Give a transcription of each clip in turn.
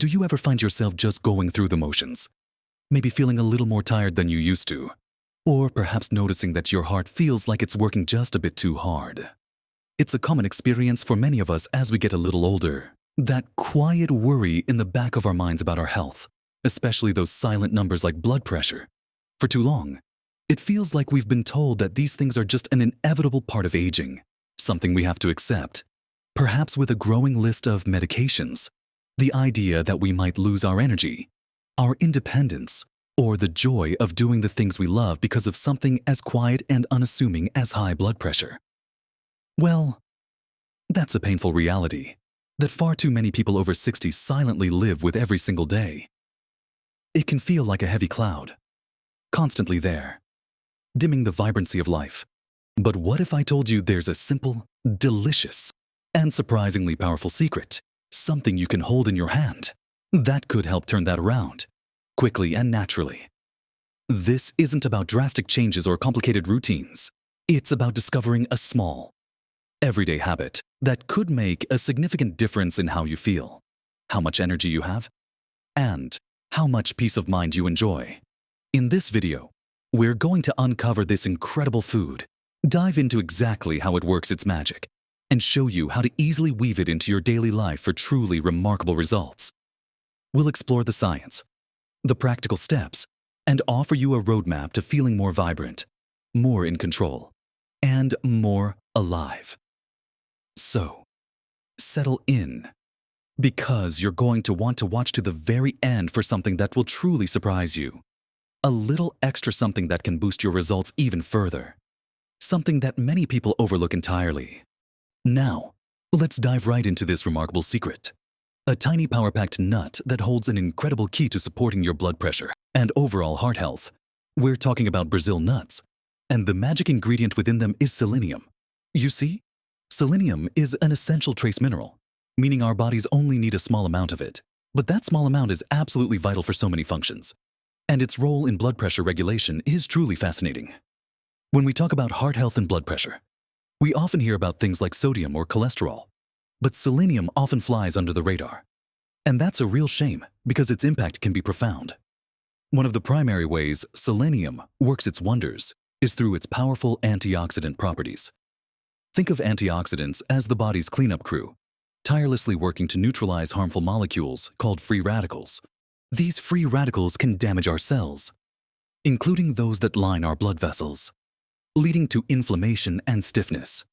do you ever find yourself just going through the motions? Maybe feeling a little more tired than you used to? Or perhaps noticing that your heart feels like it's working just a bit too hard? It's a common experience for many of us as we get a little older. That quiet worry in the back of our minds about our health, especially those silent numbers like blood pressure. For too long, it feels like we've been told that these things are just an inevitable part of aging, something we have to accept. Perhaps with a growing list of medications, the idea that we might lose our energy, our independence, or the joy of doing the things we love because of something as quiet and unassuming as high blood pressure. Well, that's a painful reality that far too many people over 60 silently live with every single day. It can feel like a heavy cloud, constantly there, dimming the vibrancy of life. But what if I told you there's a simple, delicious, and surprisingly powerful secret, something you can hold in your hand, that could help turn that around, quickly and naturally? This isn't about drastic changes or complicated routines. It's about discovering a small, everyday habit that could make a significant difference in how you feel, how much energy you have, and how much peace of mind you enjoy. In this video, we're going to uncover this incredible food, dive into exactly how it works its magic, and show you how to easily weave it into your daily life for truly remarkable results. We'll explore the science, the practical steps, and offer you a roadmap to feeling more vibrant, more in control, and more alive. So, settle in, because you're going to want to watch to the very end for something that will truly surprise you. A little extra something that can boost your results even further. Something that many people overlook entirely. Now, let's dive right into this remarkable secret. A tiny power-packed nut that holds an incredible key to supporting your blood pressure and overall heart health. We're talking about Brazil nuts, and the magic ingredient within them is selenium. You see, selenium is an essential trace mineral, meaning our bodies only need a small amount of it. But that small amount is absolutely vital for so many functions. And its role in blood pressure regulation is truly fascinating. When we talk about heart health and blood pressure, we often hear about things like sodium or cholesterol, but selenium often flies under the radar. And that's a real shame because its impact can be profound. One of the primary ways selenium works its wonders is through its powerful antioxidant properties. Think of antioxidants as the body's cleanup crew, tirelessly working to neutralize harmful molecules called free radicals. These free radicals can damage our cells, including those that line our blood vessels, leading to inflammation and stiffness.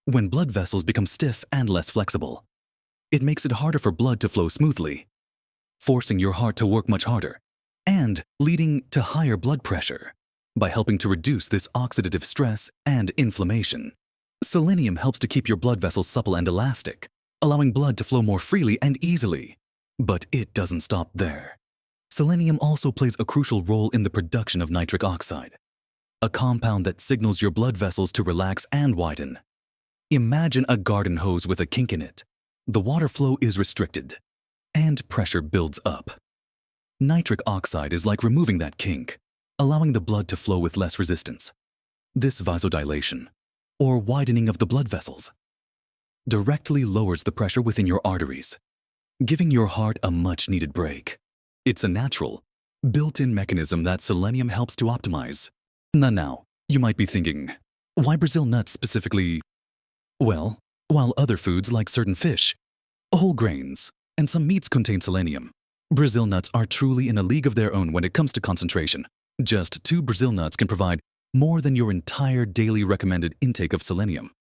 When blood vessels become stiff and less flexible, it makes it harder for blood to flow smoothly, forcing your heart to work much harder and leading to higher blood pressure. By helping to reduce this oxidative stress and inflammation, selenium helps to keep your blood vessels supple and elastic, allowing blood to flow more freely and easily. But it doesn't stop there. Selenium also plays a crucial role in the production of nitric oxide, a compound that signals your blood vessels to relax and widen. Imagine a garden hose with a kink in it. The water flow is restricted, and pressure builds up. Nitric oxide is like removing that kink, allowing the blood to flow with less resistance. This vasodilation, or widening of the blood vessels, directly lowers the pressure within your arteries, giving your heart a much-needed break. It's a natural, built-in mechanism that selenium helps to optimize. Now, you might be thinking, why Brazil nuts specifically? Well, while other foods like certain fish, whole grains, and some meats contain selenium, Brazil nuts are truly in a league of their own when it comes to concentration. Just 2 Brazil nuts can provide more than your entire daily recommended intake of selenium,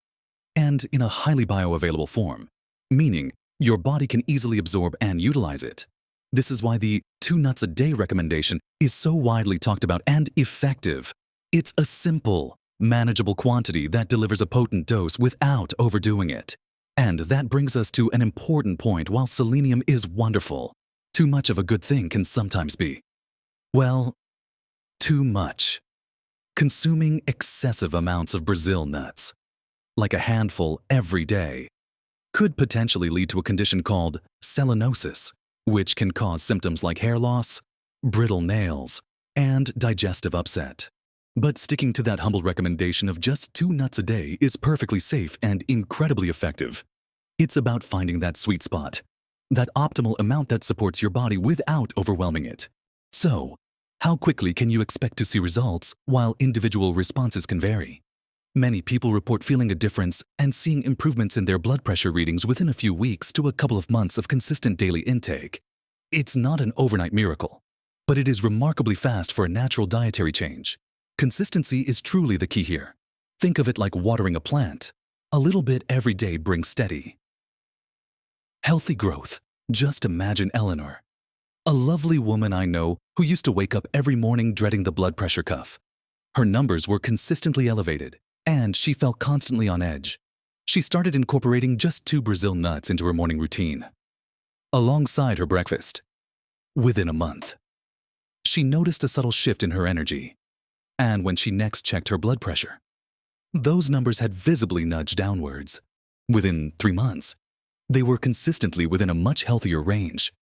and in a highly bioavailable form, meaning your body can easily absorb and utilize it. This is why the 2 nuts a day recommendation is so widely talked about and effective. It's a simple, manageable quantity that delivers a potent dose without overdoing it. And that brings us to an important point. While selenium is wonderful, too much of a good thing can sometimes be, well, too much. Consuming excessive amounts of Brazil nuts, like a handful every day, could potentially lead to a condition called selenosis, which can cause symptoms like hair loss, brittle nails, and digestive upset. But sticking to that humble recommendation of just 2 nuts a day is perfectly safe and incredibly effective. It's about finding that sweet spot, that optimal amount that supports your body without overwhelming it. So, how quickly can you expect to see results while individual responses can vary? Many people report feeling a difference and seeing improvements in their blood pressure readings within a few weeks to a couple of months of consistent daily intake. It's not an overnight miracle, but it is remarkably fast for a natural dietary change. Consistency is truly the key here. Think of it like watering a plant. A little bit every day brings steady. Healthy growth. Just imagine Eleanor, a lovely woman I know who used to wake up every morning dreading the blood pressure cuff. Her numbers were consistently elevated, and she felt constantly on edge. She started incorporating just 2 Brazil nuts into her morning routine, alongside her breakfast. Within a month, she noticed a subtle shift in her energy, and when she next checked her blood pressure, those numbers had visibly nudged downwards. Within 3 months, they were consistently within a much healthier range,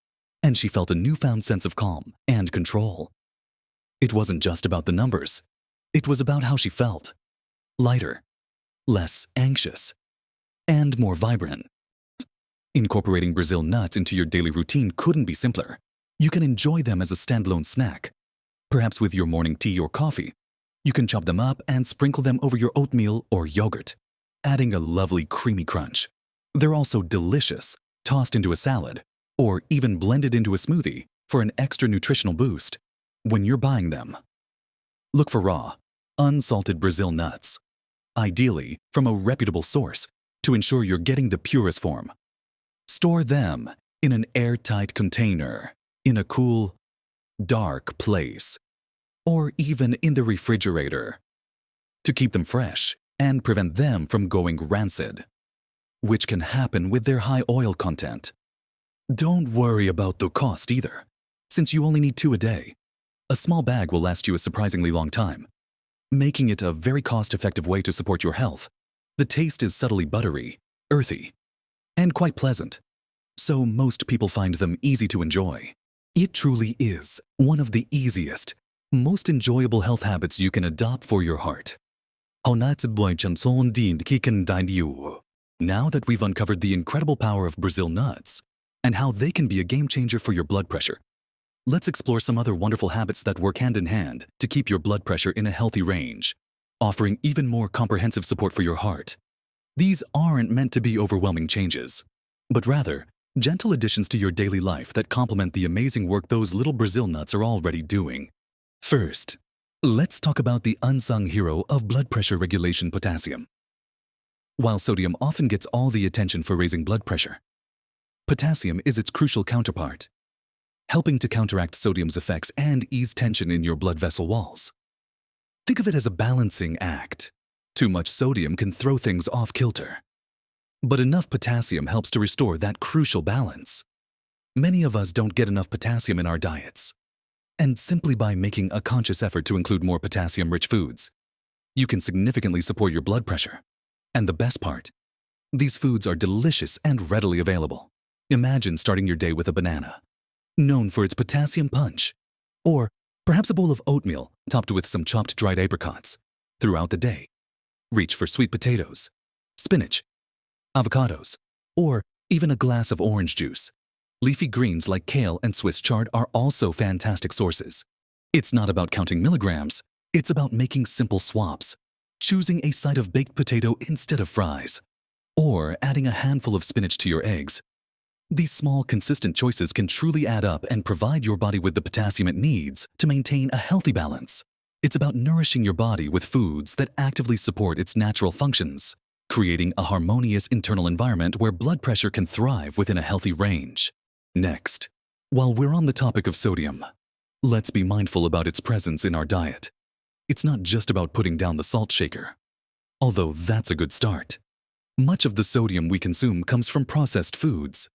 and she felt a newfound sense of calm and control. It wasn't just about the numbers. It was about how she felt. Lighter, less anxious, and more vibrant. Incorporating Brazil nuts into your daily routine couldn't be simpler. You can enjoy them as a standalone snack, perhaps with your morning tea or coffee. You can chop them up and sprinkle them over your oatmeal or yogurt, adding a lovely creamy crunch. They're also delicious, tossed into a salad, or even blended into a smoothie for an extra nutritional boost. When you're buying them, look for raw, unsalted Brazil nuts, ideally from a reputable source, to ensure you're getting the purest form. Store them in an airtight container, in a cool, dark place, or even in the refrigerator, to keep them fresh and prevent them from going rancid, which can happen with their high oil content. Don't worry about the cost either, since you only need 2 a day. A small bag will last you a surprisingly long time, making it a very cost-effective way to support your health. The taste is subtly buttery, earthy, and quite pleasant, so most people find them easy to enjoy. It truly is one of the easiest, most enjoyable health habits you can adopt for your heart. Now that we've uncovered the incredible power of Brazil nuts and how they can be a game changer for your blood pressure, let's explore some other wonderful habits that work hand in hand to keep your blood pressure in a healthy range, offering even more comprehensive support for your heart. These aren't meant to be overwhelming changes, but rather gentle additions to your daily life that complement the amazing work those little Brazil nuts are already doing. First, let's talk about the unsung hero of blood pressure regulation, potassium. While sodium often gets all the attention for raising blood pressure, potassium is its crucial counterpart, helping to counteract sodium's effects and ease tension in your blood vessel walls. Think of it as a balancing act. Too much sodium can throw things off kilter, but enough potassium helps to restore that crucial balance. Many of us don't get enough potassium in our diets, and simply by making a conscious effort to include more potassium-rich foods, you can significantly support your blood pressure. And the best part, these foods are delicious and readily available. Imagine starting your day with a banana, known for its potassium punch, or perhaps a bowl of oatmeal topped with some chopped dried apricots. Throughout the day, reach for sweet potatoes, spinach, avocados, or even a glass of orange juice. Leafy greens like kale and Swiss chard are also fantastic sources. It's not about counting milligrams, it's about making simple swaps, choosing a side of baked potato instead of fries, or adding a handful of spinach to your eggs. These small, consistent choices can truly add up and provide your body with the potassium it needs to maintain a healthy balance. It's about nourishing your body with foods that actively support its natural functions, creating a harmonious internal environment where blood pressure can thrive within a healthy range. Next, while we're on the topic of sodium, let's be mindful about its presence in our diet. It's not just about putting down the salt shaker, although that's a good start. Much of the sodium we consume comes from processed foods,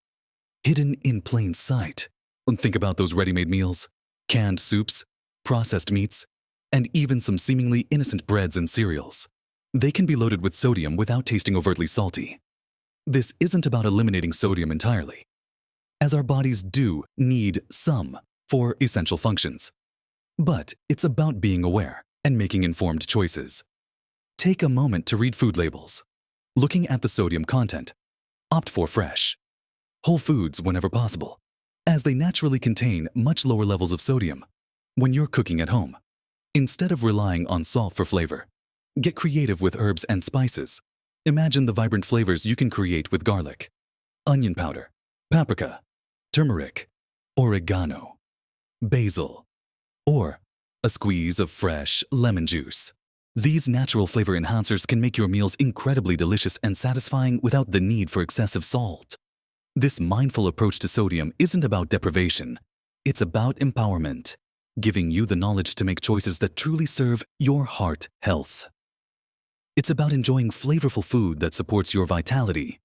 hidden in plain sight. Think about those ready-made meals, canned soups, processed meats, and even some seemingly innocent breads and cereals. They can be loaded with sodium without tasting overtly salty. This isn't about eliminating sodium entirely, as our bodies do need some for essential functions. But it's about being aware and making informed choices. Take a moment to read food labels. Looking at the sodium content, opt for fresh, Whole foods whenever possible, as they naturally contain much lower levels of sodium. When you're cooking at home, instead of relying on salt for flavor, get creative with herbs and spices. Imagine the vibrant flavors you can create with garlic, onion powder, paprika, turmeric, oregano, basil, or a squeeze of fresh lemon juice. These natural flavor enhancers can make your meals incredibly delicious and satisfying without the need for excessive salt. This mindful approach to sodium isn't about deprivation. It's about empowerment, giving you the knowledge to make choices that truly serve your heart health. It's about enjoying flavorful food that supports your vitality,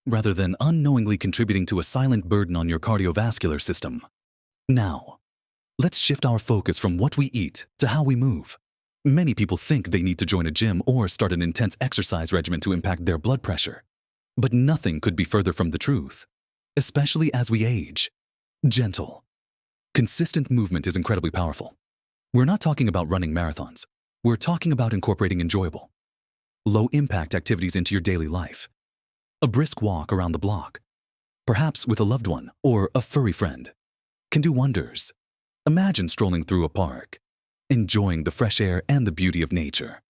rather than unknowingly contributing to a silent burden on your cardiovascular system. Now, let's shift our focus from what we eat to how we move. Many people think they need to join a gym or start an intense exercise regimen to impact their blood pressure. But nothing could be further from the truth, especially as we age. Gentle, consistent movement is incredibly powerful. We're not talking about running marathons. We're talking about incorporating enjoyable, low-impact activities into your daily life. A brisk walk around the block, perhaps with a loved one or a furry friend, can do wonders. Imagine strolling through a park, enjoying the fresh air and the beauty of nature,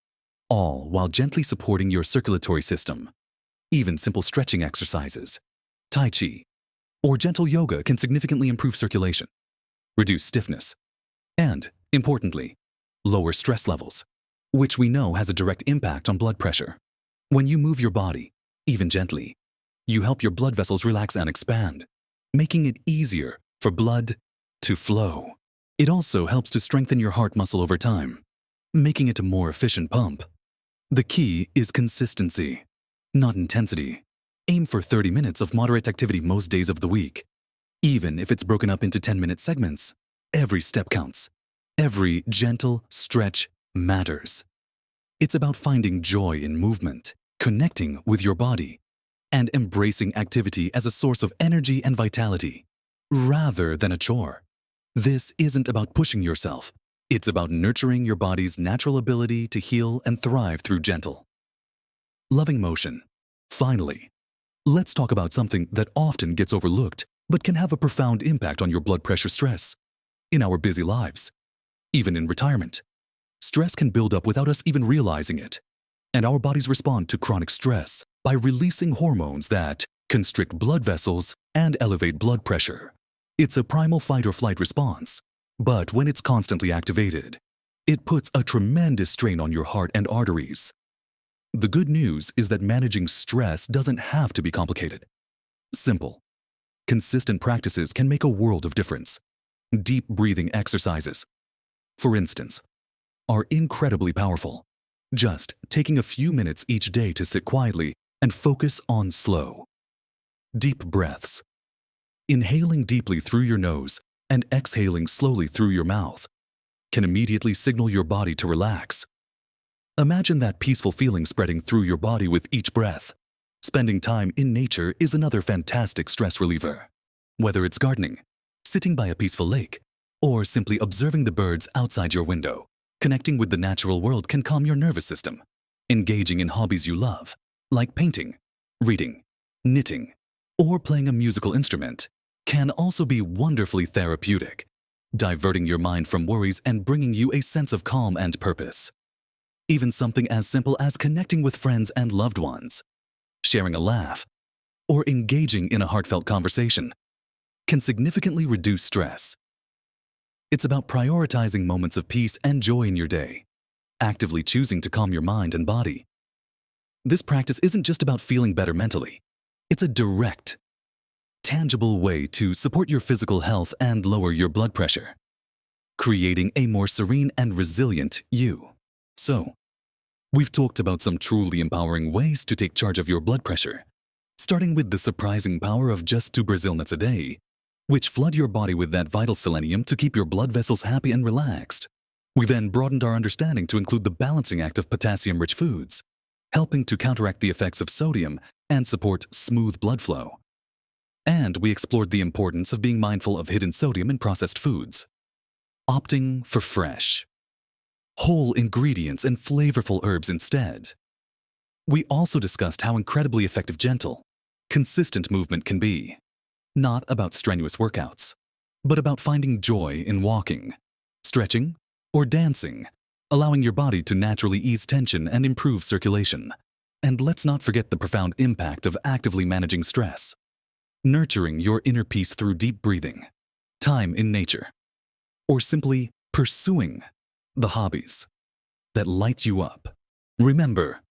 all while gently supporting your circulatory system. Even simple stretching exercises, Tai Chi, or gentle yoga can significantly improve circulation, reduce stiffness, and, importantly, lower stress levels, which we know has a direct impact on blood pressure. When you move your body, even gently, you help your blood vessels relax and expand, making it easier for blood to flow. It also helps to strengthen your heart muscle over time, making it a more efficient pump. The key is consistency, not intensity. Aim for 30 minutes of moderate activity most days of the week. Even if it's broken up into 10-minute segments, every step counts. Every gentle stretch matters. It's about finding joy in movement, connecting with your body, and embracing activity as a source of energy and vitality, rather than a chore. This isn't about pushing yourself. It's about nurturing your body's natural ability to heal and thrive through gentle, loving motion. Finally, let's talk about something that often gets overlooked but can have a profound impact on your blood pressure: stress. In our busy lives, even in retirement, stress can build up without us even realizing it. And our bodies respond to chronic stress by releasing hormones that constrict blood vessels and elevate blood pressure. It's a primal fight or flight response, but when it's constantly activated, it puts a tremendous strain on your heart and arteries. The good news is that managing stress doesn't have to be complicated. Simple, consistent practices can make a world of difference. Deep breathing exercises, for instance, are incredibly powerful. Just taking a few minutes each day to sit quietly and focus on slow, deep breaths. Inhaling deeply through your nose and exhaling slowly through your mouth can immediately signal your body to relax. Imagine that peaceful feeling spreading through your body with each breath. Spending time in nature is another fantastic stress reliever. Whether it's gardening, sitting by a peaceful lake, or simply observing the birds outside your window, connecting with the natural world can calm your nervous system. Engaging in hobbies you love, like painting, reading, knitting, or playing a musical instrument, can also be wonderfully therapeutic, diverting your mind from worries and bringing you a sense of calm and purpose. Even something as simple as connecting with friends and loved ones, sharing a laugh, or engaging in a heartfelt conversation can significantly reduce stress. It's about prioritizing moments of peace and joy in your day, actively choosing to calm your mind and body. This practice isn't just about feeling better mentally. It's a direct, tangible way to support your physical health and lower your blood pressure, creating a more serene and resilient you. So, we've talked about some truly empowering ways to take charge of your blood pressure, starting with the surprising power of just 2 Brazil nuts a day, which flood your body with that vital selenium to keep your blood vessels happy and relaxed. We then broadened our understanding to include the balancing act of potassium-rich foods, helping to counteract the effects of sodium and support smooth blood flow. And we explored the importance of being mindful of hidden sodium in processed foods, opting for fresh, whole ingredients and flavorful herbs instead. We also discussed how incredibly effective gentle, consistent movement can be, not about strenuous workouts, but about finding joy in walking, stretching, or dancing, allowing your body to naturally ease tension and improve circulation. And let's not forget the profound impact of actively managing stress, nurturing your inner peace through deep breathing, time in nature, or simply pursuing the hobbies that light you up. Remember,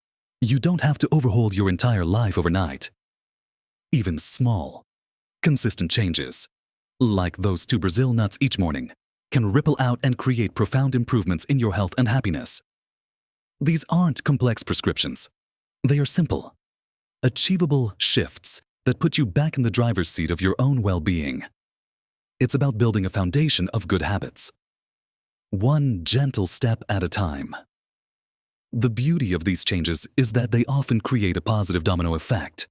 you don't have to overhaul your entire life overnight. Even small, consistent changes, like those 2 Brazil nuts each morning, can ripple out and create profound improvements in your health and happiness. These aren't complex prescriptions. They are simple, achievable shifts that put you back in the driver's seat of your own well-being. It's about building a foundation of good habits, one gentle step at a time. The beauty of these changes is that they often create a positive domino effect,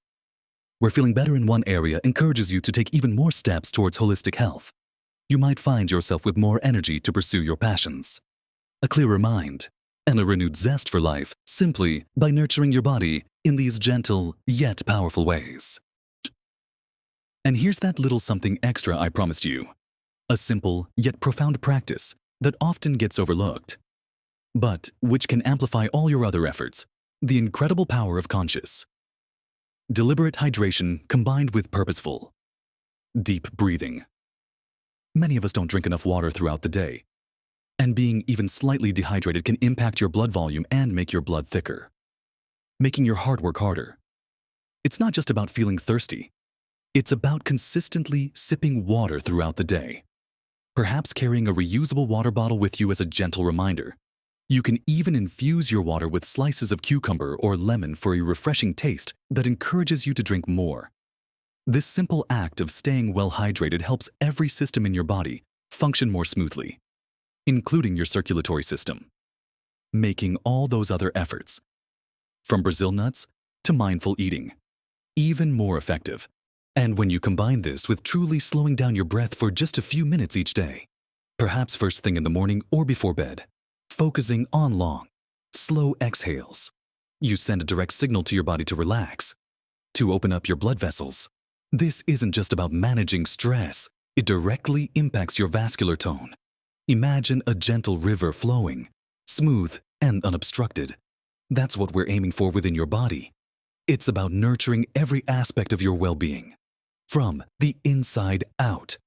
where feeling better in one area encourages you to take even more steps towards holistic health. You might find yourself with more energy to pursue your passions, a clearer mind, and a renewed zest for life simply by nurturing your body in these gentle yet powerful ways. And here's that little something extra I promised you, a simple yet profound practice that often gets overlooked, but which can amplify all your other efforts: the incredible power of conscious, deliberate hydration combined with purposeful, deep breathing. Many of us don't drink enough water throughout the day, and being even slightly dehydrated can impact your blood volume and make your blood thicker, making your heart work harder. It's not just about feeling thirsty. It's about consistently sipping water throughout the day. Perhaps carrying a reusable water bottle with you as a gentle reminder. You can even infuse your water with slices of cucumber or lemon for a refreshing taste that encourages you to drink more. This simple act of staying well hydrated helps every system in your body function more smoothly, including your circulatory system, making all those other efforts, from Brazil nuts to mindful eating, even more effective. And when you combine this with truly slowing down your breath for just a few minutes each day, perhaps first thing in the morning or before bed, focusing on long, slow exhales, you send a direct signal to your body to relax, to open up your blood vessels. This isn't just about managing stress. It directly impacts your vascular tone. Imagine a gentle river flowing, smooth and unobstructed. That's what we're aiming for within your body. It's about nurturing every aspect of your well-being, from the inside out,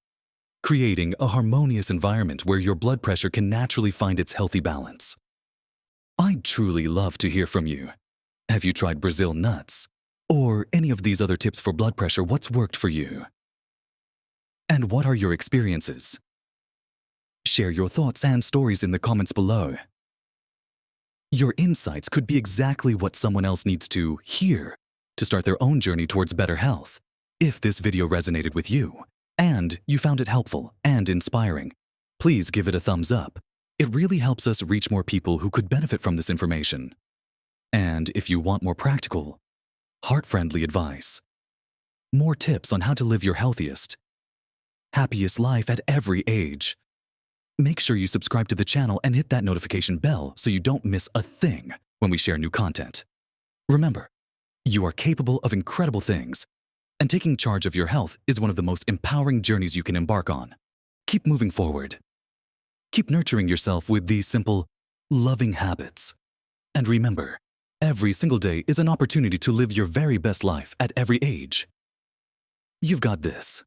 creating a harmonious environment where your blood pressure can naturally find its healthy balance. I'd truly love to hear from you. Have you tried Brazil nuts? Or any of these other tips for blood pressure? What's worked for you? And what are your experiences? Share your thoughts and stories in the comments below. Your insights could be exactly what someone else needs to hear to start their own journey towards better health. If this video resonated with you, and you found it helpful and inspiring, please give it a thumbs up. It really helps us reach more people who could benefit from this information. And if you want more practical, heart-friendly advice, more tips on how to live your healthiest, happiest life at every age, make sure you subscribe to the channel and hit that notification bell so you don't miss a thing when we share new content. Remember, you are capable of incredible things, and taking charge of your health is one of the most empowering journeys you can embark on. Keep moving forward. Keep nurturing yourself with these simple, loving habits. And remember, every single day is an opportunity to live your very best life at every age. You've got this.